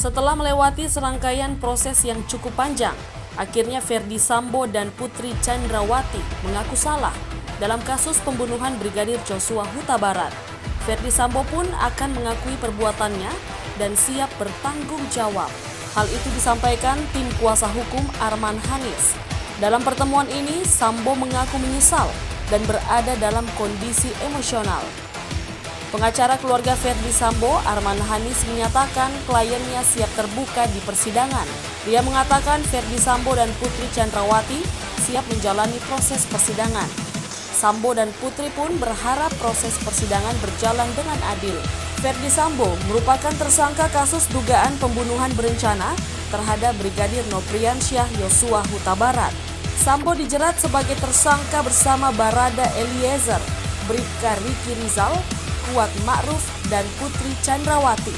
Setelah melewati serangkaian proses yang cukup panjang, akhirnya Ferdy Sambo dan Putri Chandrawati mengaku salah dalam kasus pembunuhan Brigadir Joshua Huta Barat. Ferdy Sambo pun akan mengakui perbuatannya dan siap bertanggung jawab. Hal itu disampaikan tim kuasa hukum Arman Hanis. Dalam pertemuan ini, Sambo mengaku menyesal dan berada dalam kondisi emosional. Pengacara keluarga Ferdy Sambo, Arman Hanis, menyatakan kliennya siap terbuka di persidangan. Dia mengatakan Ferdy Sambo dan Putri Chandrawati siap menjalani proses persidangan. Sambo dan Putri pun berharap proses persidangan berjalan dengan adil. Ferdy Sambo merupakan tersangka kasus dugaan pembunuhan berencana terhadap Brigadir Nopriansyah Yosua Huta Barat. Sambo dijerat sebagai tersangka bersama Barada Eliezer, Bribka Riki Rizal, Kuat Ma'ruf, dan Putri Chandrawati.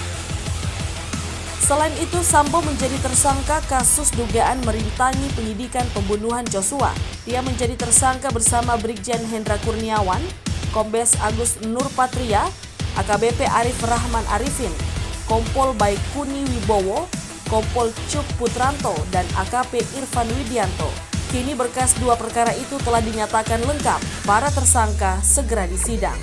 Selain itu, Sambo menjadi tersangka kasus dugaan merintangi penyidikan pembunuhan Joshua. Dia menjadi tersangka bersama Brigjen Hendra Kurniawan, Kombes Agus Nurpatria, AKBP Arif Rahman Arifin, Kompol Baikuni Wibowo, Kompol Cuk Putranto, dan AKP Irfan Widianto. Kini berkas dua perkara itu telah dinyatakan lengkap. Para tersangka segera disidang.